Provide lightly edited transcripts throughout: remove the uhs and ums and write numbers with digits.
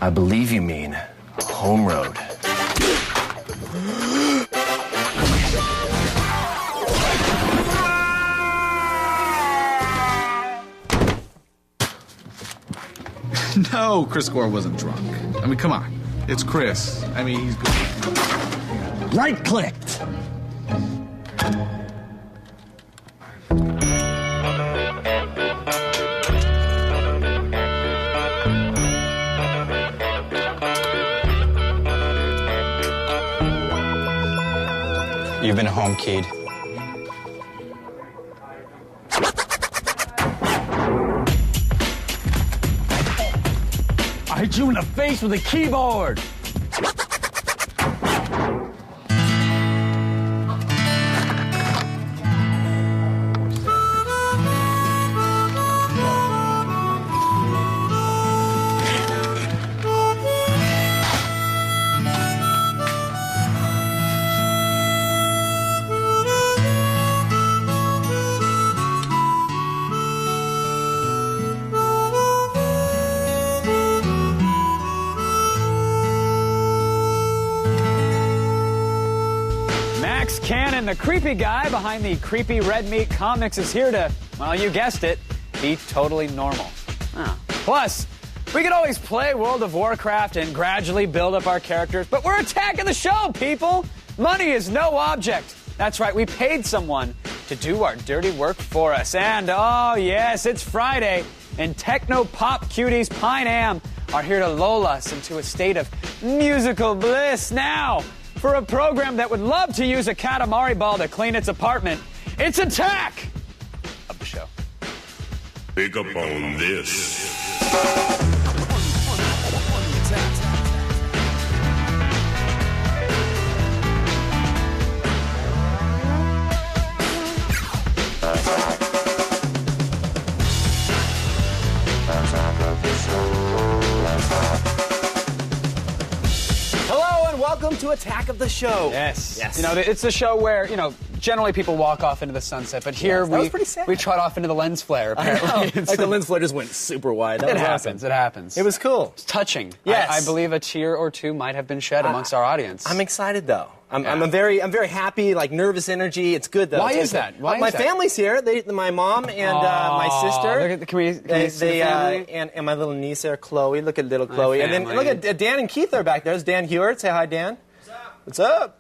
I believe you mean home road. No, Chris Gore wasn't drunk. I mean, come on. It's Chris. I mean, he's good. Right-clicked. You've been home keyed. I hit you in the face with a keyboard. Cannon, the creepy guy behind the creepy Red Meat Comics, is here to, well, you guessed it, be totally normal. Oh. Plus, we could always play World of Warcraft and gradually build up our characters, but we're attacking the show, people! Money is no object. That's right, we paid someone to do our dirty work for us. And, oh yes, it's Friday, and techno-pop cuties Pine Am are here to lull us into a state of musical bliss. Now, for a program that would love to use a Katamari ball to clean its apartment, it's Attack of the Show. Pick up on this. Welcome to Attack of the Show. Yes. Yes. You know, it's a show where, you know, generally people walk off into the sunset, but here we trot off into the lens flare, apparently. Like the lens flare just went super wide. It happens. It happens. It was cool. It's touching. Yes. I believe a tear or two might have been shed amongst our audience. I'm excited, though. I'm very happy, like nervous energy. It's good, though. Why is that? My family's here. My mom and my sister. Can we see the family? And my little niece there, Chloe. Look at little Chloe. And then family. look at Dan and Keith are back there. There's Dan Hewart. Say hi, Dan. What's up?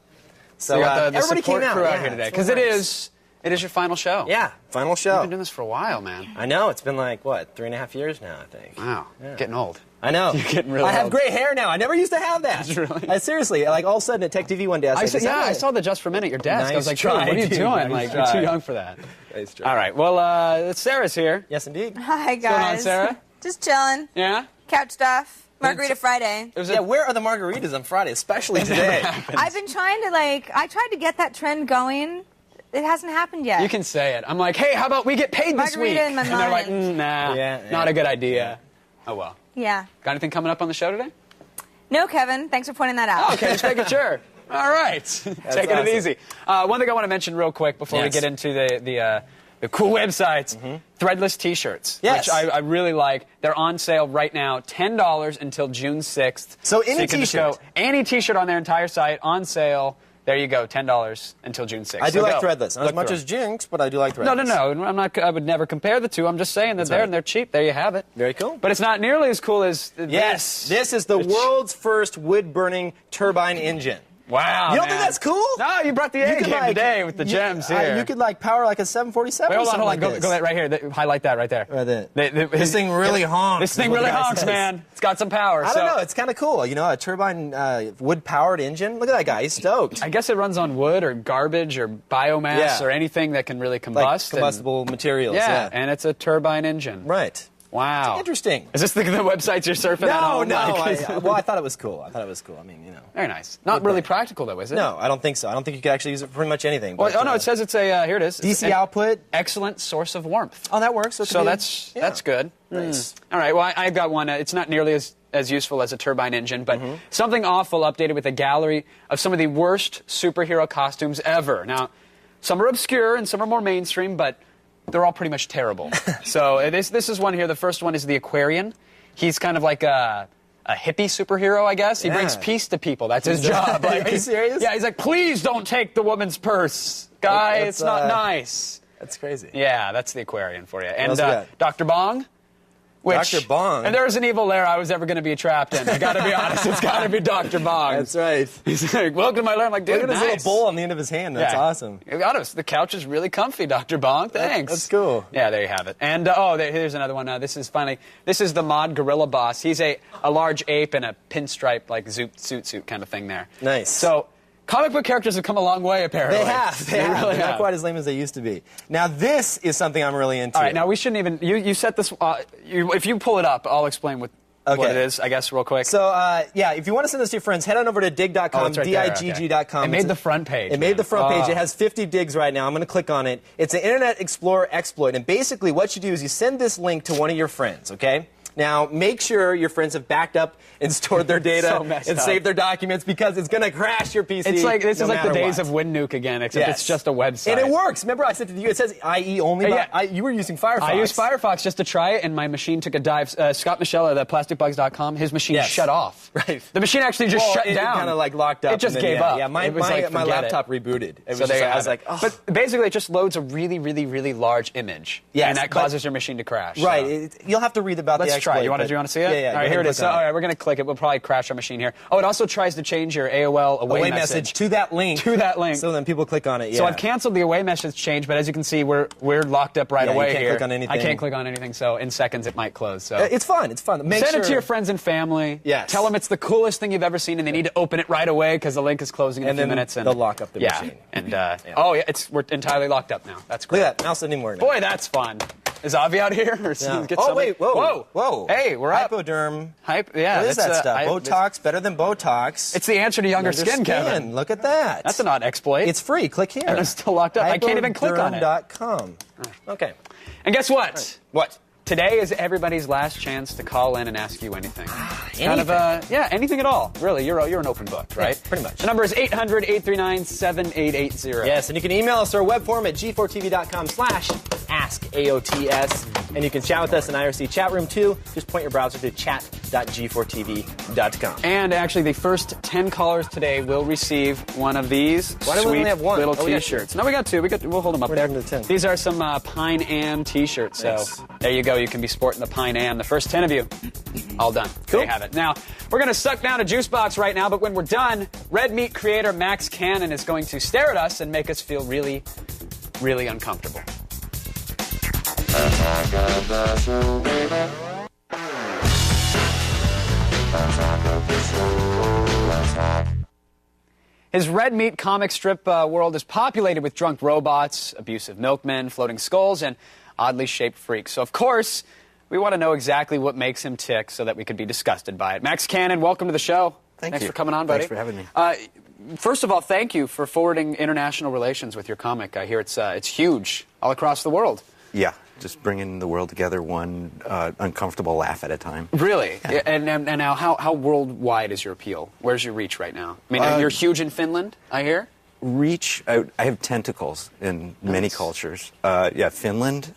So you got the everybody support came out crew out here today because it is your final show. Yeah, final show. You've been doing this for a while, man. I know. It's been like, what, 3.5 years now, I think. Wow. Yeah. Getting old. I know. You're getting really I have old. gray hair now. I never used to have that. Really? Seriously, like all of a sudden at Tech TV one day, I was like, I saw the Just for a Minute, your desk. Nice I was like, try, what are you dude. doing? Nice Like, try. you're too young for that. Nice try. All right. Well, Sarah's here. Yes, indeed. Hi, guys. What's going on, Sarah? Just chilling. Yeah? Couch stuff. Margarita Friday. Where are the margaritas on Friday, especially today? I've been trying to, I tried to get that trend going. It hasn't happened yet. You can say it. I'm like, hey, how about we get paid this week? Margarita in my and they're like, mind. nah, not a good idea. Oh, well. Yeah. Got anything coming up on the show today? No, Kevin. Thanks for pointing that out. Okay, just making sure. All right. Taking it easy. One thing I want to mention real quick before we get into the cool websites, Threadless T-shirts, which I really like. They're on sale right now, $10 until June 6th. So any you can just go, any T-shirt on their entire site, on sale. There you go, $10 until June 6th. I do so like go. Threadless. Not as much as Jinx, but I do like Threadless. No. I'm not. I would never compare the two. I'm just saying that and they're cheap. There you have it. Very cool. But it's not nearly as cool as Yes, this is the world's first wood-burning turbine engine. Wow, You don't man. think that's cool? No, you brought the A game today with the gems here. You could power like a 747 Wait, or hold something on. like Go this. that right here. Highlight that right there. Right there. This thing really honks. This thing really honks, man. It's got some power. I don't know. It's kind of cool. You know, a turbine wood-powered engine. Look at that guy. He's stoked. I guess it runs on wood or garbage or biomass or anything that can really combust. Like combustible materials. Yeah, and it's a turbine engine. Right. Wow. Interesting. Is this the websites you're surfing at No, home? no. Like, I thought it was cool. I mean, you know. very nice. Not really practical, though, is it? No, I don't think so. I don't think you could actually use it for pretty much anything. Well, but, oh, no, it says it's a, here it is. It's DC an output. Excellent source of warmth. Oh, that works. So, it could So be- that's good. Nice. All right, well, I've got one. It's not nearly as useful as a turbine engine, but something awful updated with a gallery of some of the worst superhero costumes ever. Now, some are obscure and some are more mainstream, but they're all pretty much terrible. So this is one here. The first one is the Aquarian. He's kind of like a hippie superhero, I guess. He brings peace to people. That's his job. Are you serious? Yeah, he's like, please don't take the woman's purse. Guy, That's, it's not nice. That's crazy. Yeah, that's the Aquarian for you. And else we got? Dr. Bong. Which, Dr. Bong? And there's an evil lair I was ever going to be trapped in. I got to be honest. It's got to be Dr. Bong. That's right. He's like, welcome to my lair. I'm like, dude, Look at his nice. little bowl on the end of his hand. That's awesome. You got us. The couch is really comfy, Dr. Bong. Thanks. That's cool. Yeah, there you have it. And, here's another one. This is the mod gorilla boss. He's a large ape in a pinstripe, like, suit kind of thing there. Nice. So, comic book characters have come a long way, apparently. They have. They have. really They're have. not quite as lame as they used to be. Now, this is something I'm really into. All right, now we shouldn't even. You set this. If you pull it up, I'll explain what it is, I guess, real quick. So, if you want to send this to your friends, head on over to dig.com, Oh, it's right there, digg.com. okay. It made the front page. It made the front page. Oh. It has 50 digs right now. I'm going to click on it. It's an Internet Explorer exploit, and basically what you do is you send this link to one of your friends, okay? Now, make sure your friends have backed up and stored their data So messed and up. saved their documents because it's going to crash your PC. It's like this no is like the matter days what. of WinNuke again, except Yes. it's just a website. And it works. Remember I said to you, it says IE only, but Yeah. you were using Firefox. I used Firefox just to try it, and my machine took a dive. Scott Michelle at plasticbugs.com, his machine Yes. shut off. Right. The machine actually just shut it down. kind of like locked up. It just and then, gave up. Yeah, my It was like, my forget laptop it. rebooted. It was So just there you like, I have was it. like, oh. But basically, it just loads a really, really, really large image, Yes, and that but- causes your machine to crash. Right. So. You'll have to read about Let's the exploit. try. You want but- to see it? Yeah. All right, here it is. So, all right, we're going to click it. We'll probably crash our machine here. Oh, it also tries to change your AOL away message to that link. To that link. So then people click on it. Yeah. So I've canceled the away message change, but as you can see, we're locked up right Yeah, you away can't here. click on anything. I can't click on anything, so in seconds it might close. So It's fun. It's fun. Make send sure it to your friends and family. Yes. Tell them it's the coolest thing you've ever seen, and they need to open it right away because the link is closing in And a few then minutes. And they'll lock up the machine. And we're entirely locked up now. That's great. Look at that. Mouse doesn't even work now. Boy, that's fun. Is Avi out here? Or Yeah. get Oh, somebody- wait. Whoa. Hey, we're up. Hypoderm. Yeah. What is it's, that stuff? I- Botox, better than Botox. It's the answer to younger skin, Kevin. Look at that. That's an odd exploit. It's free. Click here. And it's still locked up. I can't even click on it. Hypoderm.com. Okay. And guess what? What? Today is everybody's last chance to call in and ask you anything. Kind of, anything. anything at all. Really, you're an open book, right? Yeah, pretty much. The number is 800-839-7880. Yes, and you can email us our web form at g4tv.com/askaots. And you can chat with us in IRC chat room too. Just point your browser to chat.g4tv.com. And actually, the first 10 callers today will receive one of these Why do we sweet only have one? little Oh, we got T-shirts. No, we got two. We'll hold them up We're there. down to 10. These are some Pine Am T-shirts. So Nice. there you go. You can be sporting the Pine Am. The first 10 of you, all done. Cool. There you have it. Now, we're going to suck down a juice box right now, but when we're done, Red Meat creator Max Cannon is going to stare at us and make us feel really, really uncomfortable. His Red Meat comic strip world is populated with drunk robots, abusive milkmen, floating skulls, and oddly shaped freaks. So, of course, we want to know exactly what makes him tick so that we could be disgusted by it. Max Cannon, welcome to the show. Thanks you. for coming on, buddy. Thanks for having me. First of all, thank you for forwarding international relations with your comic. I hear it's huge all across the world. Yeah, just bringing the world together one uncomfortable laugh at a time. Really? Yeah. And now, how worldwide is your appeal? Where's your reach right now? I mean, you're huge in Finland, I hear? Reach out. I have tentacles in many cultures. Finland.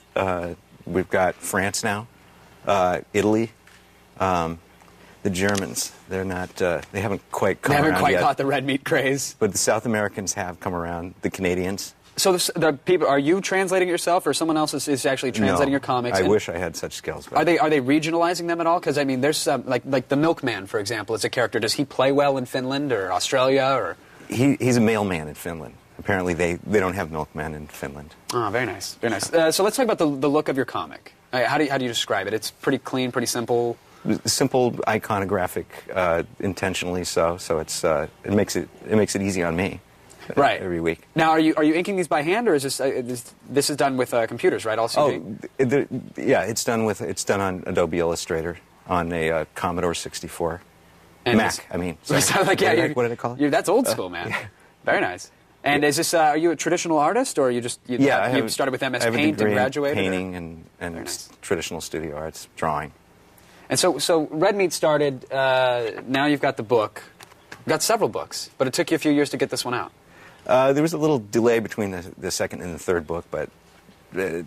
We've got France now. Italy. The Germans. They're not. They haven't quite come They haven't around quite yet. caught the red meat craze. But the South Americans have come around. The Canadians. So the people, are you translating yourself, or someone else is actually translating your comics? I And wish I had such skills. But Are they regionalizing them at all? Because I mean, there's like the Milkman, for example, is a character. Does he play well in Finland or Australia or? He's a mailman in Finland. Apparently, they don't have milkmen in Finland. Oh, very nice, very nice. So let's talk about the look of your comic. How do you describe it? It's pretty clean, pretty simple. Simple, iconographic, intentionally so. So it's it makes it easy on me. Right. every week. Now, are you inking these by hand, or is this is done with computers, right? LCD. Yeah, it's done on Adobe Illustrator on a Commodore 64. And Mac, I mean. It sounds like, yeah, what did I call it? That's old school, man. Yeah. Very nice. And is this? Are you a traditional artist, or you started with MS I have a Paint degree and in graduated? painting and nice. traditional studio arts, drawing. And so Red Meat started. Now you've got the book. You've got several books, but it took you a few years to get this one out. There was a little delay between the second and the third book, but it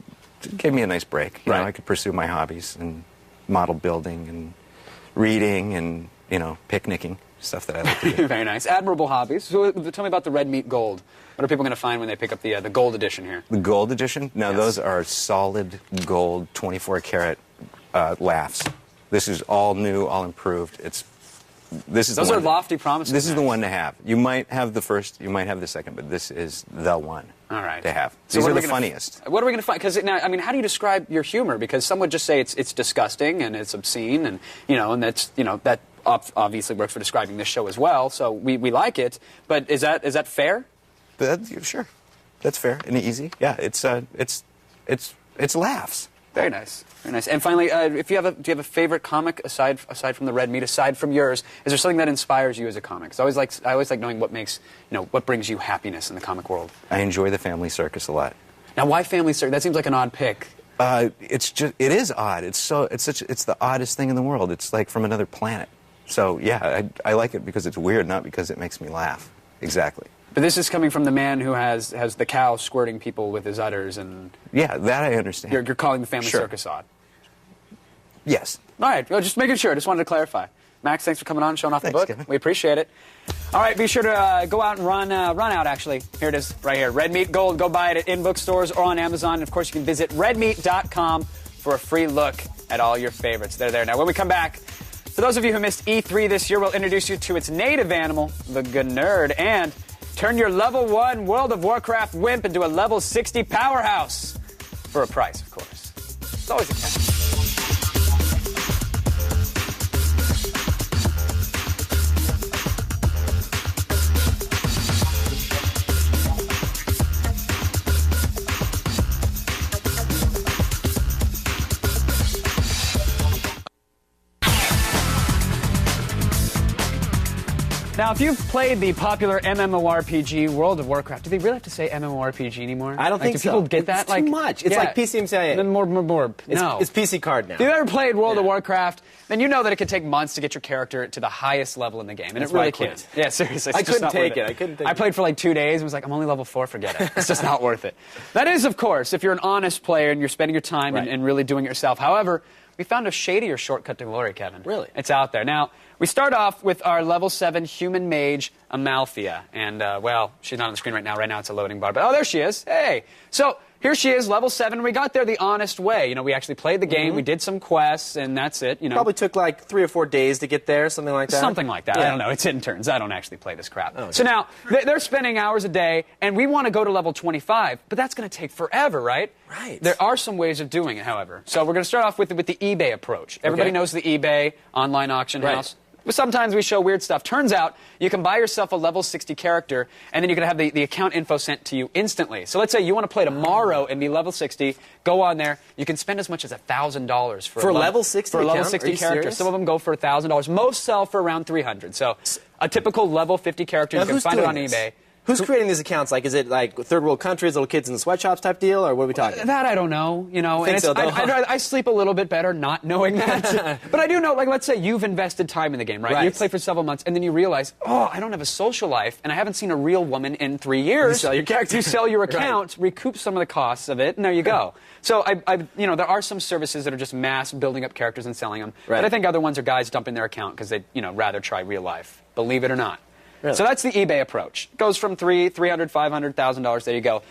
gave me a nice break. You know, I could pursue my hobbies and model building and reading and, picnicking, stuff that I like to do. Very nice. Admirable hobbies. So tell me about the Red Meat Gold. What are people going to find when they pick up the gold edition here? The gold edition? No, those are solid gold 24-karat laughs. This is all new, all improved. Those are lofty promises. This is the one to have. You might have the first, you might have the second, but this is the one to have. So These are the funniest. What are we going to find? Because now, I mean, how do you describe your humor? Because some would just say it's disgusting and it's obscene, and and that obviously works for describing this show as well. So we like it, but is that fair? Sure, that's fair and easy. Yeah, it's laughs. Very nice, very nice. And finally, do you have a favorite comic aside from the Red Meat, aside from yours? Is there something that inspires you as a comic? 'Cause I always like knowing what makes what brings you happiness in the comic world. I enjoy the Family Circus a lot. Now, why Family Circus? That seems like an odd pick. It is odd. It's the oddest thing in the world. It's like from another planet. So yeah, I like it because it's weird, not because it makes me laugh. Exactly. But this is coming from the man who has the cow squirting people with his udders, and yeah, that I understand. You're calling the Family Sure. Circus odd. Yes. All right, well, just making sure. Just wanted to clarify. Max, thanks for coming on and showing off the Thanks, book. Kevin. We appreciate it. All right, be sure to go out and run out, actually. Here it is, right here. Red Meat Gold. Go buy it in bookstores or on Amazon. And, of course, you can visit redmeat.com for a free look at all your favorites. They're there. Now, when we come back, for those of you who missed E3 this year, we'll introduce you to its native animal, the Gnerd, and turn your level 1 World of Warcraft wimp into a level 60 powerhouse. For a price, of course. It's always a catch. Now, if you've played the popular MMORPG World of Warcraft, do they really have to say MMORPG anymore? I don't think do so. People get that? It's too much. It's like PCMCIA. Then more. No. It's PC card now. If you've ever played World of Warcraft, then you know that it could take months to get your character to the highest level in the game. And That's it really why I can. quit. Yeah, seriously. I it's just couldn't not take worth it. I couldn't take I it. played for like 2 days and was like, I'm only level 4, forget it. It's just not worth it. That is, of course, if you're an honest player and you're spending your time and really doing it yourself. However, we found a shadier shortcut to glory, Kevin. Really? It's out there. Now, we start off with our level 7 human mage, Amalthea. And, well, she's not on the screen right now. Right now it's a loading bar. But, oh, there she is. Hey. So, here she is, level 7. We got there the honest way. We actually played the game. We did some quests, and that's it. Probably took like 3 or 4 days to get there, something like that. Something like that. Yeah. I don't know. It's interns. I don't actually play this crap. Okay. So now, they're spending hours a day, and we want to go to level 25, but that's going to take forever, right? Right. There are some ways of doing it, however. So we're going to start off with the eBay approach. Everybody knows the eBay online auction house. But sometimes we show weird stuff. Turns out you can buy yourself a level 60 character, and then you can have the account info sent to you instantly. So let's say you want to play tomorrow and be level 60. Go on there. You can spend as much as $1,000 for a level 60 for a level account? 60 Are you character. serious? Some of them go for $1,000. Most sell for around $300. So a typical level 50 character, Now, you can who's find it doing on this? eBay. Who's creating these accounts? Like, is it like third world countries, little kids in the sweatshops type deal, or what are we talking? That I don't know, and Think so, though? I sleep a little bit better not knowing that. But I do know, like, let's say you've invested time in the game, right? You've played for several months, and then you realize, oh, I don't have a social life, and I haven't seen a real woman in 3 years. You sell your character. You sell your account, recoup some of the costs of it, and there you go. So, there are some services that are just mass building up characters and selling them. Right. But I think other ones are guys dumping their account because they'd, rather try real life. Believe it or not. Really? So that's the eBay approach. It goes from $300, $500, $1,000. There you go.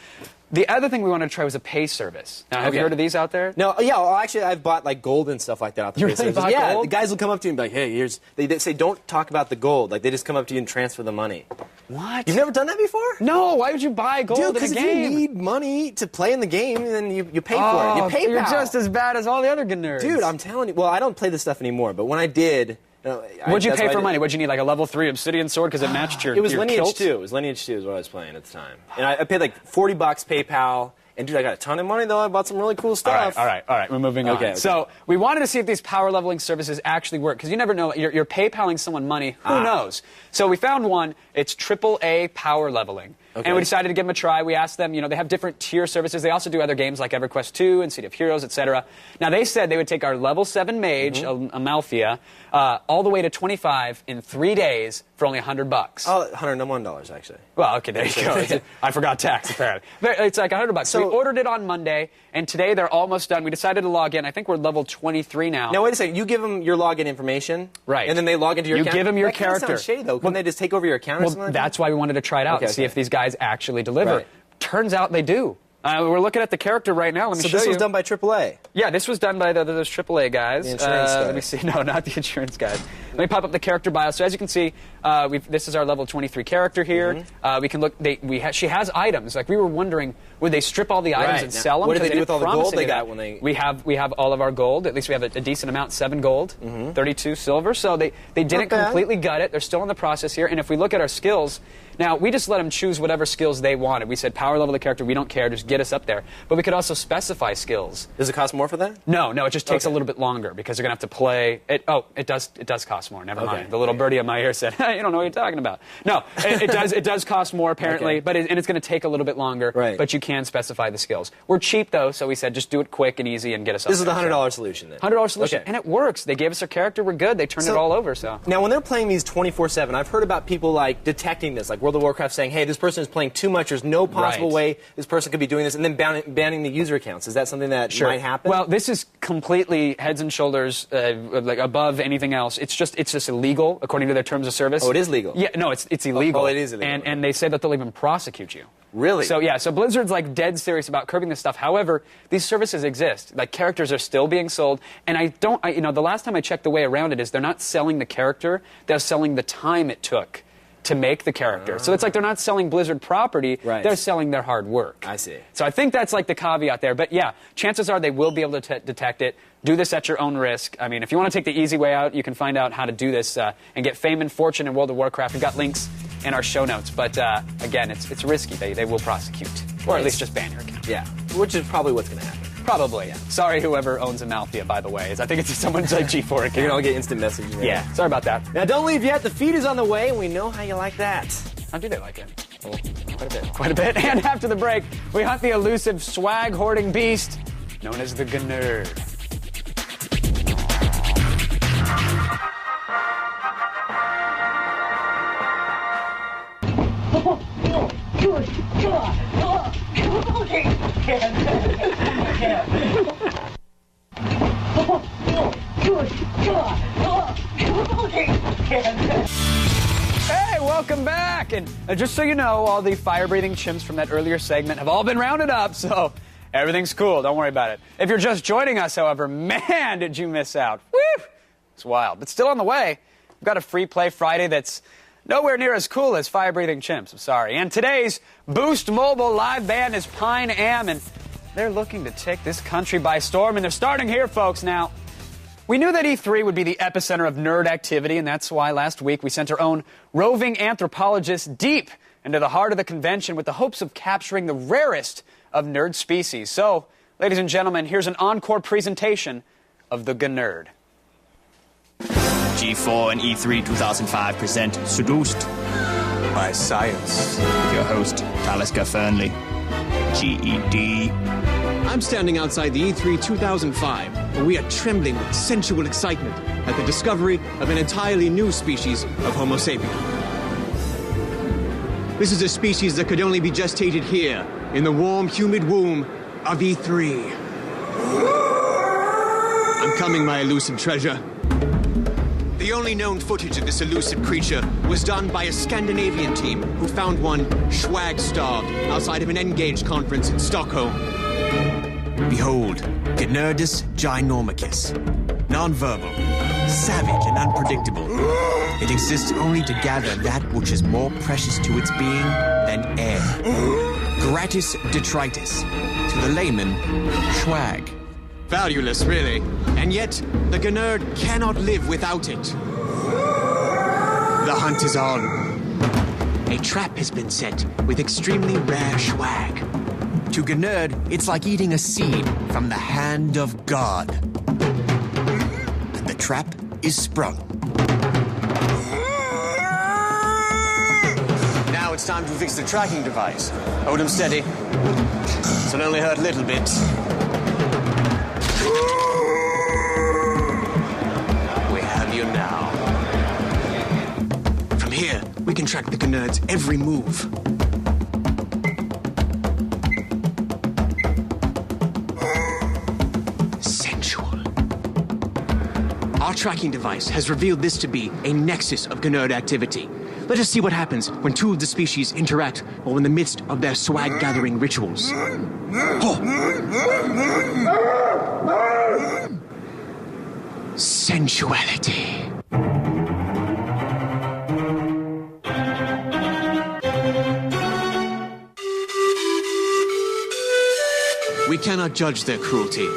The other thing we wanted to try was a pay service. Now, have you heard of these out there? No, yeah. Well, actually, I've bought like gold and stuff like that. Out the You pay really services. bought yeah, gold? the guys will come up to you and be like, "Hey, here's." They say, "Don't talk about the gold." Like they just come up to you and transfer the money. What? You've never done that before? No. Why would you buy gold Dude, in a because if game? you need money to play in the game, then you pay for it. Oh, You pay. you're just as bad as all the other nerds. Dude, I'm telling you. Well, I don't play this stuff anymore, but when I did, What'd you pay for money? What'd you need, like a level 3 obsidian sword because it matched your It was your Lineage kilt? 2. It was Lineage 2 is what I was playing at the time. And I paid like $40 PayPal. And dude, I got a ton of money though. I bought some really cool stuff. All right. We're moving on. Okay. So we wanted to see if these power leveling services actually work because you never know. You're PayPaling someone money. Who knows? So we found one. It's AAA power leveling. Okay. And we decided to give them a try. We asked them, they have different tier services. They also do other games like EverQuest 2 and City of Heroes, etc. Now, they said they would take our level 7 mage, Amalthea, all the way to 25 in 3 days for only $100. Oh, $101 actually. Well, okay, there you go. I forgot tax, apparently. But it's like $100. So we ordered it on Monday, and today they're almost done. We decided to log in. I think we're level 23 now. Now, wait a second. You give them your login information. Right. And then they log into your account. You give them your that character. That sounds shady, though. Couldn't they just take over your account or something like that? That's why we wanted to try it out and see if these guys actually deliver. Right. Turns out they do. We're looking at the character right now. Let me show you. So this was done by AAA? Yeah, this was done by those AAA guys. The insurance guys. Let me see. No, not the insurance guys. Let me pop up the character bio. So as you can see, this is our level 23 character here. We can look. She has items. Like we were wondering, would they strip all the items and sell them? What did they do with all the gold they got when they? We have all of our gold. At least we have a decent amount. 7 gold, 32 silver. So they didn't completely gut it. They're still in the process here. And if we look at our skills. Now, we just let them choose whatever skills they wanted. We said power level the character, we don't care, just get us up there. But we could also specify skills. Does it cost more for that? No, it just takes a little bit longer because they're going to have to play. It does cost more, never mind. The little birdie on my ear said, you don't know what you're talking about. No, it does cost more apparently, but it's going to take a little bit longer, but you can specify the skills. We're cheap though, so we said just do it quick and easy and get us up there. This is the $100 so. solution then? $100 solution, and it works. They gave us our character, we're good, they turned it all over, so. Now, when they're playing these 24/7, I've heard about people like detecting this, like World of Warcraft saying, hey, this person is playing too much, there's no possible way this person could be doing this, and then banning the user accounts. Is that something that might happen? Well, this is completely heads and shoulders like above anything else. It's just illegal according to their terms of service. Oh, it is legal? Yeah, no, it's illegal. Oh, it is illegal. And they say that they'll even prosecute you. Really? So yeah, so Blizzard's like dead serious about curbing this stuff. However, these services exist. Like characters are still being sold, and the last time I checked the way around it is they're not selling the character, they're selling the time it took to make the character. So it's like they're not selling Blizzard property, they're selling their hard work. I see. So I think that's like the caveat there. But yeah, chances are they will be able to detect it. Do this at your own risk. I mean, if you want to take the easy way out, you can find out how to do this and get fame and fortune in World of Warcraft. We've got links in our show notes. But again, it's risky. They will prosecute. Or at least just ban your account. Yeah, which is probably what's going to happen. Probably, yeah. Sorry, whoever owns Amalthea, by the way. I think it's someo's like G4 account. You're going to all get instant messaging. Yeah, sorry about that. Now, don't leave yet. The feed is on the way, and we know how you like that. How do they like it? Oh, quite a bit. And after the break, we hunt the elusive swag-hoarding beast known as the Gnerd. Hey, welcome back! And just so you know, all the fire-breathing chimps from that earlier segment have all been rounded up, so everything's cool. Don't worry about it. If you're just joining us, however, man, did you miss out. Woo! It's wild. But still on the way, we've got a free play Friday that's nowhere near as cool as fire-breathing chimps. I'm sorry. And today's Boost Mobile live band is Pine Am, and they're looking to take this country by storm, and they're starting here, folks. Now, we knew that E3 would be the epicenter of nerd activity, and that's why last week we sent our own roving anthropologist deep into the heart of the convention with the hopes of capturing the rarest of nerd species. So, ladies and gentlemen, here's an encore presentation of the Gnerd. G4 and E3 2005 present Seduced by Science. with your host, Talisker Fernley, GED. I'm standing outside the E3 2005, where we are trembling with sensual excitement at the discovery of an entirely new species of Homo sapien. This is a species that could only be gestated here, in the warm, humid womb of E3. I'm coming, my elusive treasure. The only known footage of this elusive creature was done by a Scandinavian team who found one swag-starved outside of an Engage conference in Stockholm. Behold, Gnerdus ginormicus. Non-verbal, savage and unpredictable. It exists only to gather that which is more precious to its being than air. Gratis detritus. To the layman, swag. Valueless, really. And yet, the Gnerd cannot live without it. The hunt is on. A trap has been set with extremely rare swag. To Gnerd, it's like eating a seed from the hand of God. And the trap is sprung. Now it's time to fix the tracking device. Hold him steady. This'll only hurt a little bit. We have you now. From here, we can track the Gnerd's every move. Our tracking device has revealed this to be a nexus of Gnerd activity. Let us see what happens when two of the species interact while in the midst of their swag-gathering rituals. Oh. Sensuality. We cannot judge their cruelty.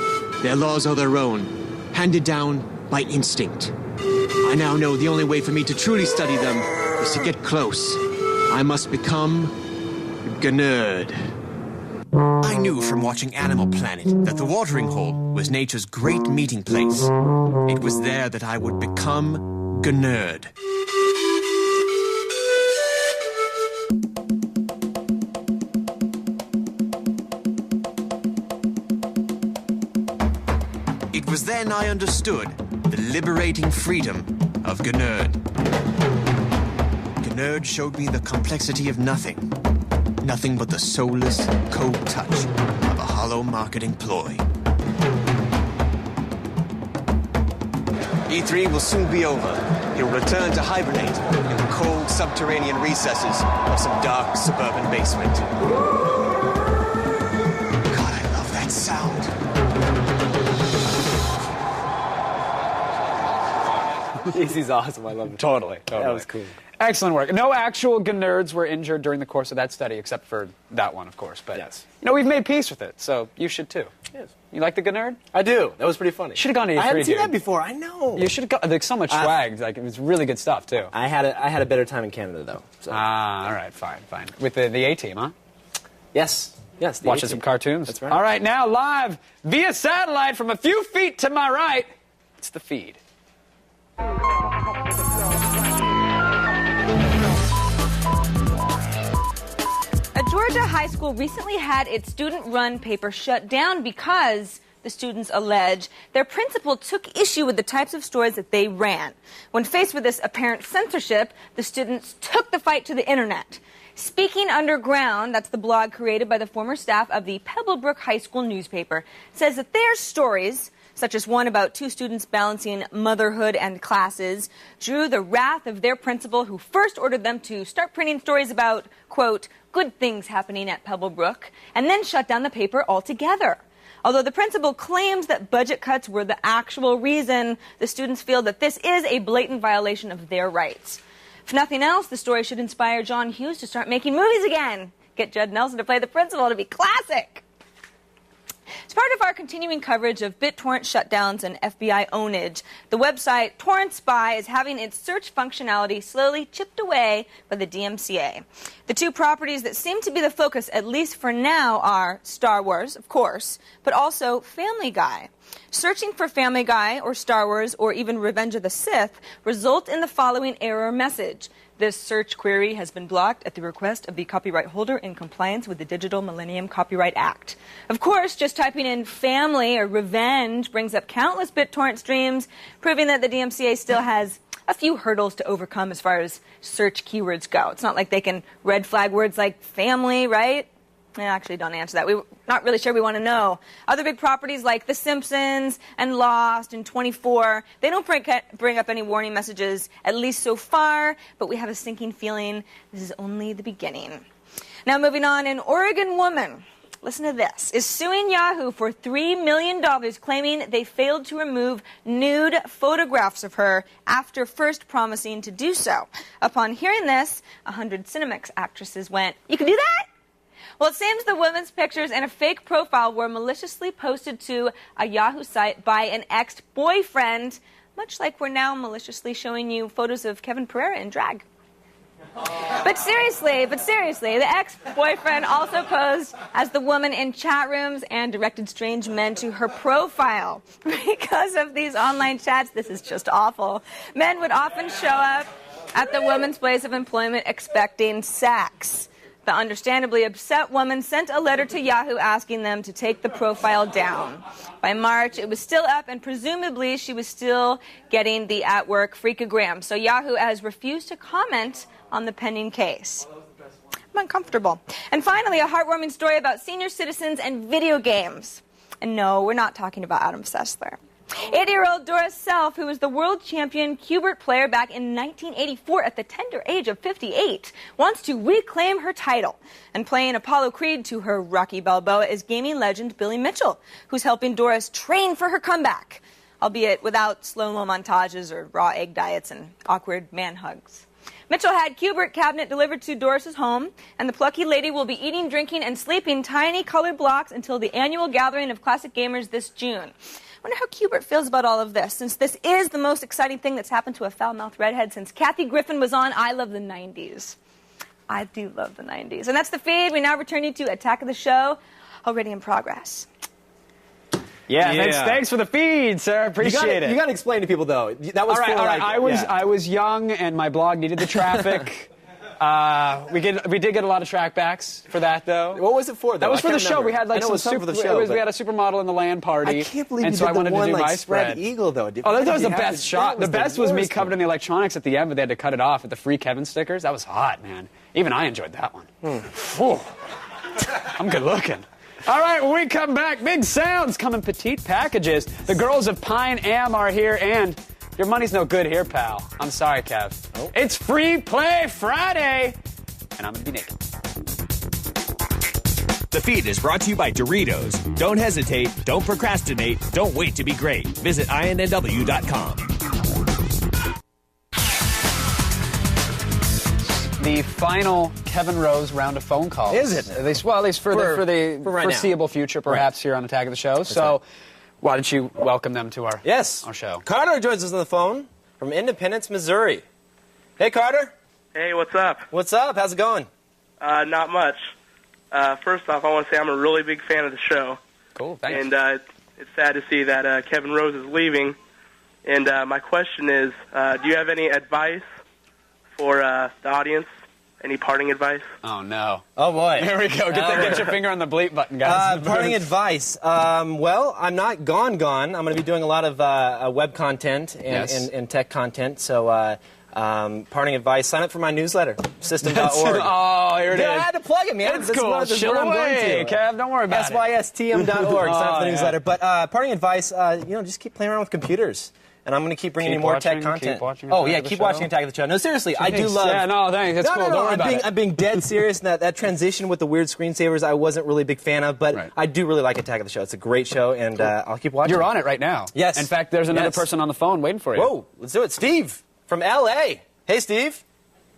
Their laws are their own, handed down by instinct. I now know the only way for me to truly study them is to get close. I must become Gnerd. I knew from watching Animal Planet that the watering hole was nature's great meeting place. It was there that I would become Gnerd. It was then I understood the liberating freedom of Gnerd. Gnerd showed me the complexity of nothing. Nothing but the soulless, cold touch of a hollow marketing ploy. E3 will soon be over. He will return to hibernate in the cold subterranean recesses of some dark suburban basement. God, I love that sound. He's awesome. I love it. Totally. That was cool. Excellent work. No actual Gnerds were injured during the course of that study, except for that one, of course. But yes, we've made peace with it, so you should too. Yes. You like the Gnerd? I do. That was pretty funny. Should have gone to E3. I hadn't seen dude. that before. I know. You should have gone. Like so much swag. Like it was really good stuff too. I had a better time in Canada though. So. All right, fine. With the A-Team, huh? Yes. Yes. Watching some cartoons. That's right. All right, now live via satellite from a few feet to my right, it's the feed. A Georgia high school recently had its student-run paper shut down because, the students allege, their principal took issue with the types of stories that they ran. When faced with this apparent censorship, the students took the fight to the internet. Speaking Underground, that's the blog created by the former staff of the Pebblebrook High School newspaper, says that their stories, such as one about two students balancing motherhood and classes, drew the wrath of their principal, who first ordered them to start printing stories about, quote, good things happening at Pebblebrook, and then shut down the paper altogether. Although the principal claims that budget cuts were the actual reason, the students feel that this is a blatant violation of their rights. If nothing else, the story should inspire John Hughes to start making movies again. Get Judd Nelson to play the principal to be classic. As part of our continuing coverage of BitTorrent shutdowns and FBI ownage, the website Torrent Spy is having its search functionality slowly chipped away by the DMCA. The two properties that seem to be the focus, at least for now, are Star Wars, of course, but also Family Guy. Searching for Family Guy or Star Wars or even Revenge of the Sith result in the following error message. This search query has been blocked at the request of the copyright holder in compliance with the Digital Millennium Copyright Act. Of course, just typing in family or revenge brings up countless BitTorrent streams, proving that the DMCA still has a few hurdles to overcome as far as search keywords go. It's not like they can red flag words like family, right? I actually don't answer that. We're not really sure we want to know. Other big properties like The Simpsons and Lost and 24, they don't bring up any warning messages, at least so far, but we have a sinking feeling this is only the beginning. Now moving on, an Oregon woman, listen to this, is suing Yahoo for $3 million, claiming they failed to remove nude photographs of her after first promising to do so. Upon hearing this, 100 Cinemax actresses went, "You can do that?" Well, it seems the woman's pictures and a fake profile were maliciously posted to a Yahoo site by an ex-boyfriend, much like we're now maliciously showing you photos of Kevin Pereira in drag. But seriously, the ex-boyfriend also posed as the woman in chat rooms and directed strange men to her profile. Because of these online chats, this is just awful. Men would often show up at the woman's place of employment expecting sex. The understandably upset woman sent a letter to Yahoo asking them to take the profile down. By March, it was still up, and presumably she was still getting the at-work freakogram. So Yahoo has refused to comment on the pending case. I'm uncomfortable. And finally, a heartwarming story about senior citizens and video games. And no, we're not talking about Adam Sessler. 80-year-old Doris Self, who was the world champion Q*bert player back in 1984 at the tender age of 58, wants to reclaim her title. And playing Apollo Creed to her Rocky Balboa is gaming legend Billy Mitchell, who's helping Doris train for her comeback, albeit without slow-mo montages or raw egg diets and awkward man hugs. Mitchell had Q*bert cabinet delivered to Doris's home, and the plucky lady will be eating, drinking, and sleeping tiny colored blocks until the annual gathering of classic gamers this June. I wonder how Q*bert feels about all of this, since this is the most exciting thing that's happened to a foul-mouthed redhead since Kathy Griffin was on I Love the 90s. I do love the 90s. And that's the feed. We now return you to Attack of the Show, already in progress. Yeah. Thanks for the feed, sir. Appreciate it. You got to explain to people, though. That was all right. I was young, and my blog needed the traffic. We did get a lot of trackbacks for that, though. What was it for, though? That was for the show. We had we had a supermodel in the LAN party. I can't believe and you so did I wanted the one, to do like, my spread eagle, though. That was the best shot. The best was me covered in the electronics at the end, but they had to cut it off with the free Kevin stickers. That was hot, man. Even I enjoyed that one. I'm good looking. All right, when we come back, big sounds come in petite packages. The girls of Pine Am are here, and your money's no good here, pal. I'm sorry, Kev. Oh. It's Free Play Friday, and I'm going to be naked. The feed is brought to you by Doritos. Don't hesitate, don't procrastinate, don't wait to be great. Visit INNW.com. The final Kevin Rose round of phone calls. Is it? At least for the right foreseeable now. future, perhaps, here on Attack of the Show. So why don't you welcome them to our show? Carter joins us on the phone from Independence, Missouri. Hey, Carter. Hey, what's up? What's up? How's it going? Not much. First off, I want to say I'm a really big fan of the show. Cool, thanks. And it's sad to see that Kevin Rose is leaving. And my question is, do you have any advice for the audience? Any parting advice? Oh, no. Oh, boy. Here we go. Get your finger on the bleep button, guys. Parting advice. Well, I'm not gone. I'm going to be doing a lot of web content and tech content. So parting advice, sign up for my newsletter, system.org. Oh, here it is. I had to plug it, man. It's cool. Chill away, Kev. Don't worry about it. SYSTM.org. Sign up for the newsletter. But parting advice, just keep playing around with computers. And I'm going to keep bringing you more tech content. Keep watching keep watching Attack of the Show. No, seriously, I do love... Yeah, no, thanks. That's cool. Don't worry about it. I'm being dead serious. And that transition with the weird screensavers, I wasn't really a big fan of. But I do really like Attack of the Show. It's a great show, and I'll keep watching. You're on it right now. Yes. In fact, there's another person on the phone waiting for you. Whoa, let's do it. Steve from L.A. Hey, Steve.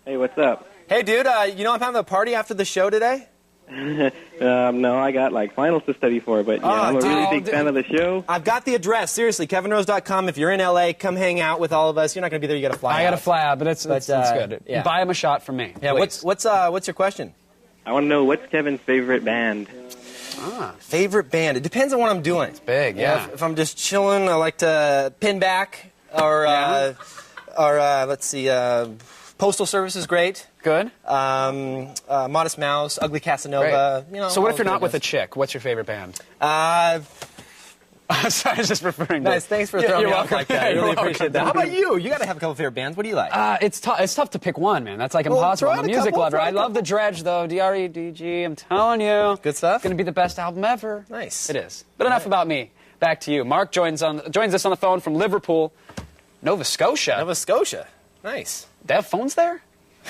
Hey, what's up? Hey, dude, I'm having a party after the show today? No, I got finals to study for, but I'm a really big fan of the show. I've got the address. Seriously, KevinRose.com. If you're in LA, come hang out with all of us. You're not going to be there. You got to fly. I got to fly out, but it's good. Yeah. Buy him a shot from me. Yeah. Please. What's your question? I want to know what's Kevin's favorite band. Favorite band. It depends on what I'm doing. It's big. Yeah. If I'm just chilling, I like to pin back or let's see. Postal Service is great. Good. Modest Mouse, Ugly Casanova. So what if you're not with a chick? What's your favorite band? Sorry, I was just referring to... Nice, thanks for throwing me off like that. I really appreciate that. How about you? You got to have a couple favorite bands. What do you like? It's tough to pick one, man. That's impossible. I'm a music lover. I love The Dredge, though. D-R-E-D-G. I'm telling you. Good stuff? It's going to be the best album ever. Nice. It is. But enough about me. Back to you. Mark joins us on the phone from Liverpool, Nova Scotia. Nova Scotia. Nice. They have phones there?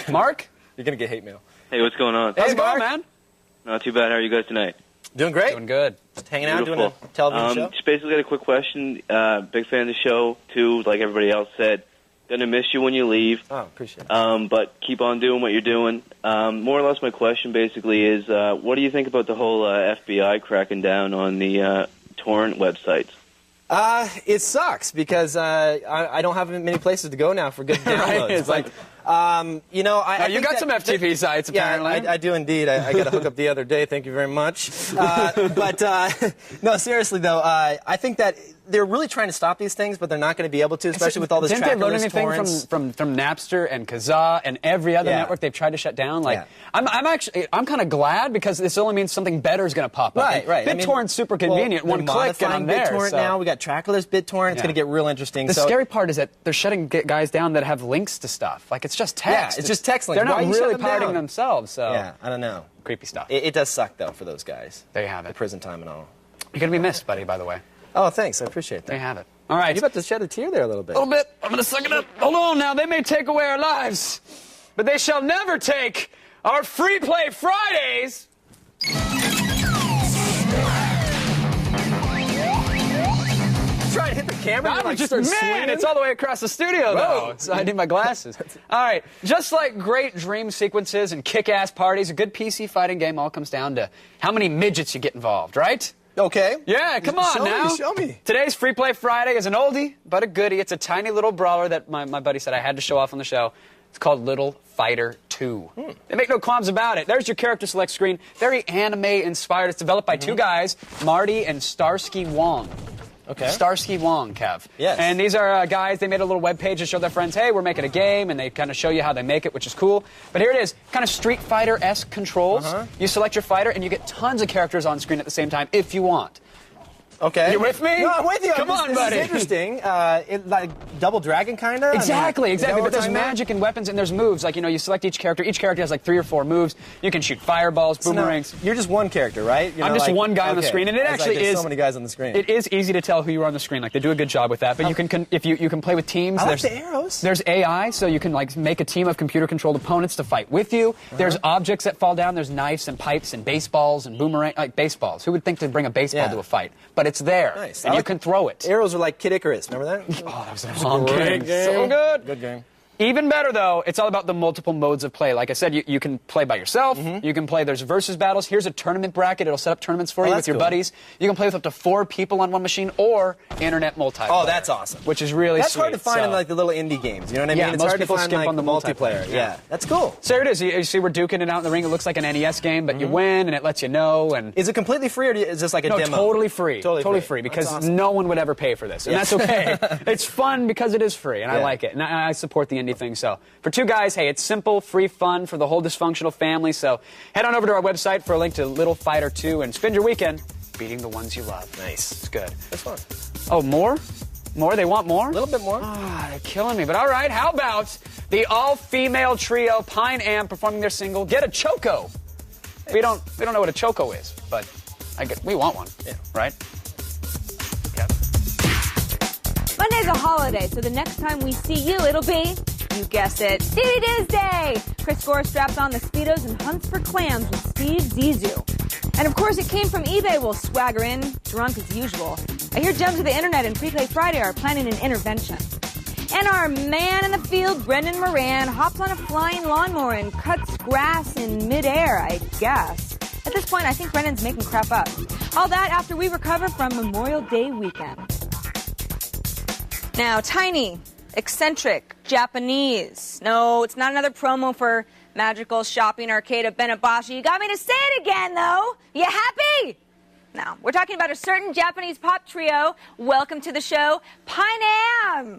Mark? You're going to get hate mail. Hey, what's going on? How's it going, man? Not too bad. How are you guys tonight? Doing great. Doing good. Just hanging out, doing a television show. Just basically got a quick question. Big fan of the show, too, like everybody else said. Gonna miss you when you leave. Oh, appreciate it. But keep on doing what you're doing. More or less my question basically is, what do you think about the whole FBI cracking down on the torrent websites? It sucks because I don't have many places to go now for good downloads. Right? It's like, you know, I you think got some FTP sites, apparently. Yeah, I do indeed. I got a hookup the other day. Thank you very much. But no, seriously though, I think that they're really trying to stop these things, but they're not going to be able to, especially with all this Didn't they learn trackerless anything torrents. from Napster and Kazaa and every other network they've tried to shut down? Like, I'm kind of glad because this only means something better is going to pop up. Right. BitTorrent's super convenient. Well, One click and I'm there. BitTorrent So. now. We got trackerless BitTorrent. It's going to get real interesting. The scary part is that they're shutting guys down that have links to stuff. Like, it's just text. Yeah, it's just text links. They're not Why you shut really them pirating down? themselves. So Yeah, I don't know. Creepy stuff. It does suck though for those guys. There you have it. The prison time and all. You're going to be missed, buddy, by the way. Oh, thanks. I appreciate that. There you have it. All right. You're about to shed a tear there a little bit. A little bit. I'm going to suck it up. Hold on now. They may take away our lives, but they shall never take our Free Play Fridays. Try to hit the camera. I'm just, man, it's all the way across the studio, though. So I need my glasses. All right. Just like great dream sequences and kick-ass parties, a good PC fighting game all comes down to how many midgets you get involved, right? Okay. Yeah, come on now. Show me. Today's Free Play Friday is an oldie, but a goodie. It's a tiny little brawler that my buddy said I had to show off on the show. It's called Little Fighter 2. They make no qualms about it. There's your character select screen. Very anime-inspired. It's developed by two guys, Marty and Starsky Wong. Okay. Starsky Wong, Kev. Yes. And these are guys, they made a little webpage to show their friends, hey, we're making a game, and they kind of show you how they make it, which is cool. But here it is, kind of Street Fighter-esque controls. You select your fighter, and you get tons of characters on screen at the same time if you want. Okay. You with me? No, I'm with you. Come on, buddy. This is interesting. Like Double Dragon, kind of? Exactly. But there's magic. magic and weapons, and there's moves. Like, you know, you select each character. Each character has like 3 or 4 moves. You can shoot fireballs, boomerangs. So you're just one character, right? I'm just one guy on the screen, and it actually there's is so many guys on the screen. It is easy to tell who you are on the screen. Like, they do a good job with that. But you can if you can play with teams. I like the arrows. There's AI, so you can like make a team of computer-controlled opponents to fight with you. There's objects that fall down. There's knives and pipes and baseballs and boomerang like baseballs. Who would think to bring a baseball to a fight? But it's there, and you can throw it. Arrows are like Kid Icarus. Remember that? Oh, that was a long game. So good. Good game. Even better, though, it's all about the multiple modes of play. Like I said, you can play by yourself. You can play, there's versus battles. Here's a tournament bracket. It'll set up tournaments for you with your buddies. You can play with up to 4 people on one machine or internet multiplayer. Oh, that's awesome. Which is really That's sweet. hard to find in like the little indie games. You know what I mean? Yeah, It's most hard people to find skip like on the multiplayer. Yeah, that's cool. So here it is. You see we're duking it out in the ring. It looks like an NES game, but you win, and it lets you know. And is it completely free, or is this like a no, demo? Totally free. Totally free because That's awesome. no one would ever pay for this, and that's okay. It's fun because it is free, and I like it, and I support the indie thing. So for two guys, hey, it's simple, free fun for the whole dysfunctional family. So head on over to our website for a link to Little Fighter 2 and spend your weekend beating the ones you love. Nice. It's good. That's fun. Oh, more? More? They want more? A little bit more. Ah, they're killing me. But all right, how about the all-female trio Pine Am performing their single Get a Choco? We don't know what a choco is, but we want one. Yeah. Right? Monday's a holiday, so the next time we see you, it'll be, you guessed it, Stevie Diz Day! Chris Gore straps on the Speedos and hunts for clams with Steve Zissou. And of course, it came from eBay. We'll swagger in, drunk as usual. I hear Gems of the Internet and Free Play Friday are planning an intervention. And our man in the field, Brendan Moran, hops on a flying lawnmower and cuts grass in midair, I guess. At this point, I think Brendan's making crap up. All that after we recover from Memorial Day weekend. Now, tiny, eccentric, Japanese. No, it's not another promo for Magical Shopping Arcade of Benabashi. You got me to say it again, though. You happy? No, we're talking about a certain Japanese pop trio. Welcome to the show, Pine Am.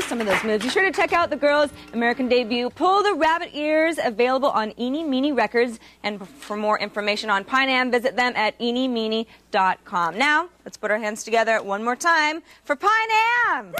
some of those moves. Be sure to check out the girls' American debut, Pull the Rabbit Ears, available on Eenie Meenie Records. And for more information on Pine Am, visit them at eniemeenie.com. Now, let's put our hands together one more time for Pine Am!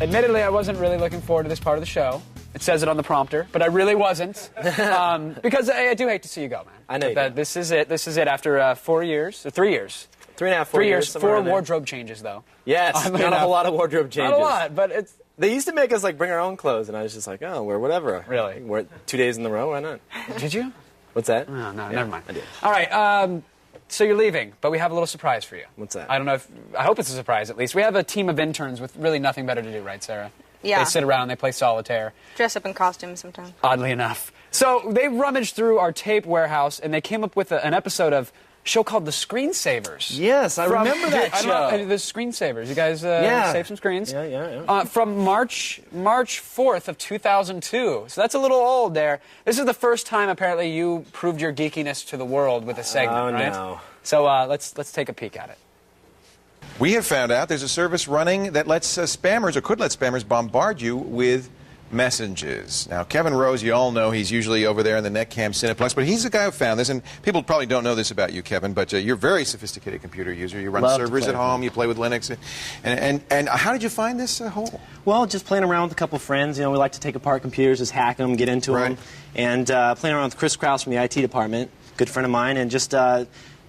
Admittedly, I wasn't really looking forward to this part of the show. It says it on the prompter, but I really wasn't. Because I do hate to see you go, man. I know you do. This is it. This is it after 4 years, or 3 years. 3.5, 4 3 years. years, 4 wardrobe changes, though. Yes, not a whole lot of wardrobe changes. Not a lot, but it's... They used to make us, like, bring our own clothes, and I was just like, oh, wear whatever. Really? Wear 2 days in a row, why not? Did you? What's that? No, Yeah, never mind. I did. All right, so you're leaving, but we have a little surprise for you. What's that? I don't know if... I hope it's a surprise, at least. We have a team of interns with really nothing better to do, right, Sarah? Yeah. They sit around, they play solitaire. Dress up in costumes sometimes. Oddly enough. So they rummaged through our tape warehouse, and they came up with an episode of a show called The Screensavers. Yes, I remember that show. The Screensavers. You guys saved some screens? Yeah. From March 4th of 2002. So that's a little old there. This is the first time, apparently, you proved your geekiness to the world with a segment, right? No. So let's take a peek at it. We have found out there's a service running that lets spammers, or could let spammers, bombard you with messages. Now, Kevin Rose, you all know, he's usually over there in the Netcam Cineplex, but he's the guy who found this, and people probably don't know this about you, Kevin, but you're a very sophisticated computer user. You run servers at home, you play with Linux, and how did you find this hole? Well, just playing around with a couple friends. You know, we like to take apart computers, just hack them, get into them, and playing around with Chris Krause from the IT department, good friend of mine, and just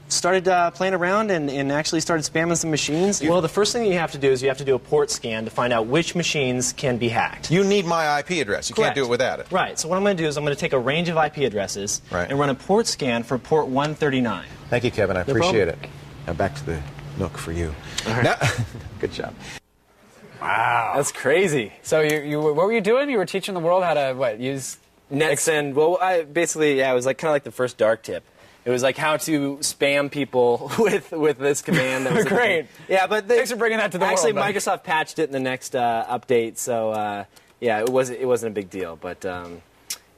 started playing around and actually started spamming some machines. Well, the first thing you have to do is you have to do a port scan to find out which machines can be hacked. You need my IP address. You can't do it without it. Right. So what I'm going to do is I'm going to take a range of IP addresses and run a port scan for port 139. Thank you, Kevin. I appreciate it. Now back to the Nook for you. Now, good job. Wow. That's crazy. So what were you doing? You were teaching the world how to, use... NetSend. Well, it was like kind of like the first dark tip. It was like how to spam people with this command. That was great. Yeah, but thanks for bringing that to the world. Actually, Microsoft patched it in the next update, so yeah, it wasn't a big deal, but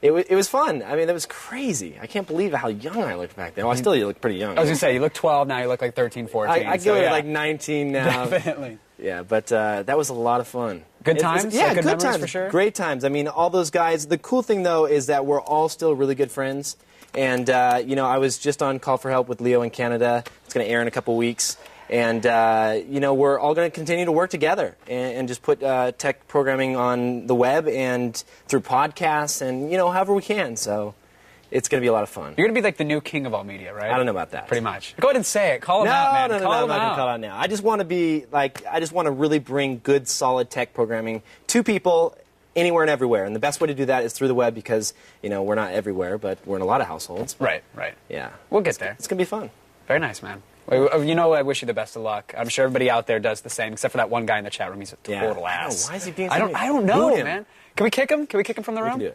it was fun. I mean, that was crazy. I can't believe how young I looked back then. Well, I still look pretty young. I was gonna say you look 12 now. You look like 13, 14. I go like 19 now. Definitely. Yeah, but that was a lot of fun. Good times? Yeah, good times for sure. Great times. I mean, all those guys. The cool thing though is that we're all still really good friends. And, I was just on Call for Help with Leo in Canada. It's going to air in a couple weeks. And, we're all going to continue to work together and just put tech programming on the web and through podcasts and, however we can. So it's going to be a lot of fun. You're going to be like the new king of all media, right? I don't know about that. Pretty much. Go ahead and say it. Call him out, man. No, I'm not going to call out now. I just want to be, I just want to really bring good, solid tech programming to people anywhere and everywhere, and the best way to do that is through the web because, we're not everywhere, but we're in a lot of households. Right. Yeah. We'll get there. It's going to be fun. Very nice, man. I wish you the best of luck. I'm sure everybody out there does the same, except for that one guy in the chat room. He's a total ass. Why is he being so I don't know, man. Can we kick him? Can we kick him from the room? We can do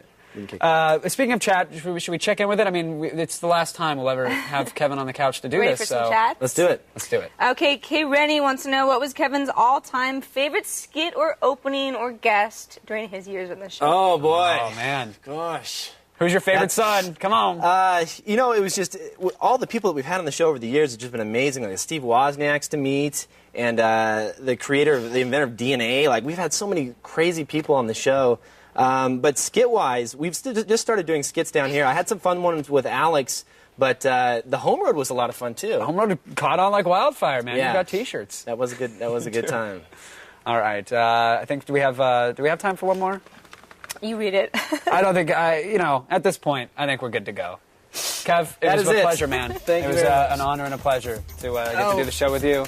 it. Speaking of chat, should we check in with it? I mean, it's the last time we'll ever have Kevin on the couch to do Ready this. for some chat? Let's do it. Let's do it. Okay, Kay Rennie wants to know what was Kevin's all-time favorite skit or opening or guest during his years on the show. Oh, boy. Oh, man. Gosh. Who's your favorite son? Come on. It was just all the people that we've had on the show over the years have just been amazing. Like Steve Wozniak's to meet, and the inventor of DNA. Like we've had so many crazy people on the show. But skit-wise, we've just started doing skits down here. I had some fun ones with Alex, but the Home Road was a lot of fun too. The Home Road caught on like wildfire, man. Yeah. You got T-shirts. That was a good time. All right. I think do we have time for one more? You read it. I don't think at this point, I think we're good to go. Kev, it was a pleasure, man. Thank you. It was very much. an honor and a pleasure to get to do the show with you.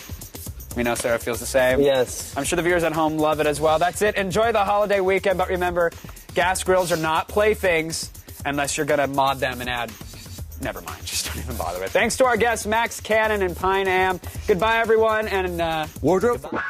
We know Sarah feels the same. Yes. I'm sure the viewers at home love it as well. That's it. Enjoy the holiday weekend, but remember, gas grills are not playthings unless you're going to mod them and add... Never mind. Just don't even bother with it. Thanks to our guests, Max Cannon and Pine Am. Goodbye, everyone, and... Wardrobe. Goodbye.